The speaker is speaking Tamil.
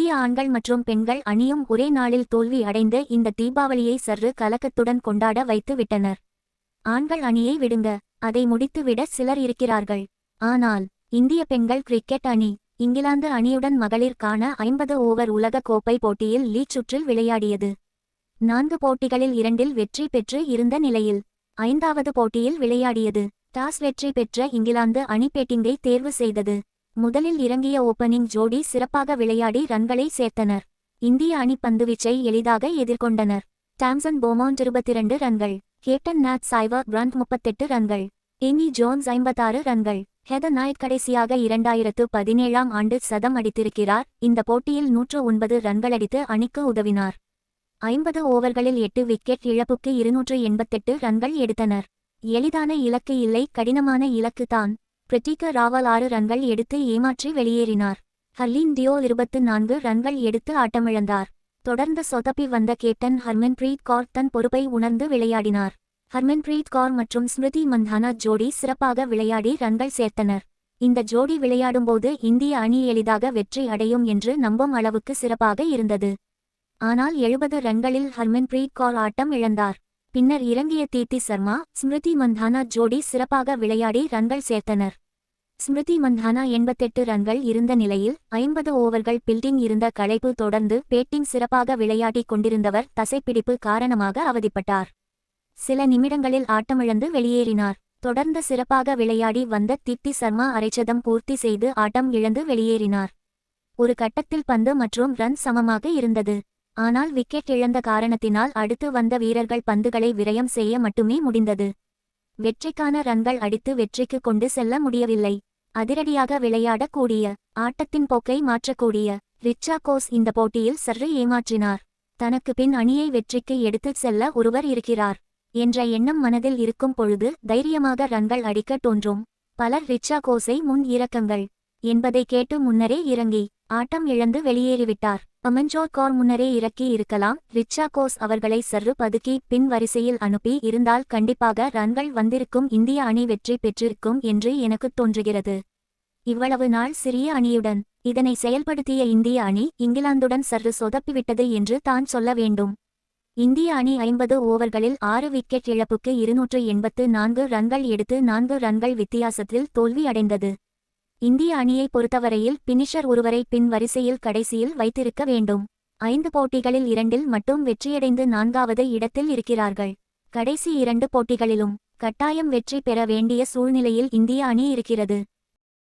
இந்திய ஆண்கள் மற்றும் பெண்கள் அணியும் ஒரே நாளில் தோல்வி அடைந்து இந்த தீபாவளியை சற்று கலக்கத்துடன் கொண்டாட வைத்து விட்டனர். ஆண்கள் அணியை விடுங்க, அதை முடித்துவிட சிலர் இருக்கிறார்கள். ஆனால் இந்திய பெண்கள் கிரிக்கெட் அணி இங்கிலாந்து அணியுடன் மகளிருக்கான 50 ஓவர் உலக கோப்பை போட்டியில் லீக் சுற்றில் விளையாடியது. 4 போட்டிகளில் 2இல் வெற்றி பெற்று இருந்த நிலையில் 5வது போட்டியில் விளையாடியது. டாஸ் வெற்றி பெற்ற இங்கிலாந்து அணி பேட்டிங்கை தேர்வு செய்தது. முதலில் இறங்கிய ஓப்பனிங் ஜோடி சிறப்பாக விளையாடி ரன்களை சேர்த்தனர். இந்திய அணி பந்துவீச்சை எளிதாக எதிர்கொண்டனர். டாம்சன் போமாண்ட் 22 ரன்கள், கேப்டன் நாட் சைவர் பிரண்ட் 38 ரன்கள், எமி ஜோன்ஸ் 56 ரன்கள். ஹெதர் நாய்ட் கடைசியாக 2017ஆம் ஆண்டு சதம் அடித்திருக்கிறார். இந்த போட்டியில் 109 ரன்களடித்து அணிக்கு உதவினார். 50 ஓவர்களில் 8 விக்கெட் இழப்புக்கு 288 ரன்கள் எடுத்தனர். எளிதான இலக்கு இல்லை, கடினமான இலக்கு தான். பிரிட்டிக்க ராவல் 6 ரன்கள் எடுத்து ஏமாற்றி வெளியேறினார். ஹர்லீன் டியோ 24 ரன்கள் எடுத்து ஆட்டமிழந்தார். தொடர்ந்து சொதப்பி வந்த கேப்டன் ஹர்மன்பிரீத் கௌர் தன் பொறுப்பை உணர்ந்து விளையாடினார். ஹர்மன்பிரீத் கௌர் மற்றும் ஸ்மிருதி மந்தானா ஜோடி சிறப்பாக விளையாடி ரன்கள் சேர்த்தனர். இந்த ஜோடி விளையாடும்போது இந்திய அணி எளிதாக வெற்றி அடையும் என்று நம்பும் அளவுக்கு சிறப்பாக இருந்தது. ஆனால் 70 ரன்களில் ஹர்மன்பிரீத் கௌர் ஆட்டம் இழந்தார். பின்னர் இறங்கிய தீப்தி சர்மா, ஸ்மிருதி மந்தானா ஜோடி சிறப்பாக விளையாடி ரன்கள் சேர்த்தனர். ஸ்மிருதி மந்தானா 88 ரன்கள் இருந்த நிலையில் 50 ஓவர்கள் பில்டிங் இருந்த களைப்பு தொடர்ந்து பேட்டிங் சிறப்பாக விளையாடி கொண்டிருந்தவர் தசைப்பிடிப்பு காரணமாக அவதிப்பட்டார். சில நிமிடங்களில் ஆட்டமிழந்து வெளியேறினார். தொடர்ந்து சிறப்பாக விளையாடி வந்த தீப்தி சர்மா அரைச்சதம் பூர்த்தி செய்து ஆட்டம் இழந்து வெளியேறினார். ஒரு கட்டத்தில் பந்து மற்றும் ரன் சமமாக இருந்தது. ஆனால் விக்கெட் இழந்த காரணத்தினால் அடுத்து வந்த வீரர்கள் பந்துகளை விரயம் செய்ய மட்டுமே முடிந்தது. வெற்றிக்கான ரன்கள் அடித்து வெற்றிக்கு கொண்டு செல்ல முடியவில்லை. அதிரடியாக விளையாடக்கூடிய, ஆட்டத்தின் போக்கை மாற்றக்கூடிய ரிச்சா கோஸ் இந்த போட்டியில் சற்று ஏமாற்றினார். தனக்கு பின் அணியை வெற்றிக்கு எடுத்துச் செல்ல ஒருவர் இருக்கிறார் என்ற எண்ணம் மனதில் இருக்கும் பொழுது தைரியமாக ரன்கள் அடிக்க தோன்றும். பலர் ரிச்சா கோஸை முன் இறக்குங்கள் என்பதை கேட்டு முன்னரே இறங்கி ஆட்டம் இழந்து வெளியேறிவிட்டார். அமன்ஜோத் கௌர் முன்னரே இறக்கி இருக்கலாம். ரிச்சா கோஸ் அவர்களை சற்று பதுக்கி பின் வரிசையில் அனுப்பி இருந்தால் கண்டிப்பாக ரன்கள் வந்திருக்கும், இந்திய அணி வெற்றி பெற்றிருக்கும் என்று எனக்கு தோன்றுகிறது. இவ்வளவு நாள் சிறிய அணியுடன் இதனை செயல்படுத்திய இந்திய அணி இங்கிலாந்துடன் சற்று சொதப்பிவிட்டது என்று தான் சொல்ல வேண்டும். இந்திய அணி 50 ஓவர்களில் 6 விக்கெட் இழப்புக்கு 284 ரன்கள் எடுத்து 4 ரன்கள் வித்தியாசத்தில் தோல்வி அடைந்தது. இந்திய அணியை பொறுத்தவரையில் பினிஷர் ஒருவரை பின் வரிசையில் கடைசியில் வைத்திருக்க வேண்டும். 5 போட்டிகளில் 2இல் மட்டும் வெற்றியடைந்து 4வது இடத்தில் இருக்கிறார்கள். கடைசி 2 போட்டிகளிலும் கட்டாயம் வெற்றி பெற வேண்டிய சூழ்நிலையில் இந்திய அணி இருக்கிறது.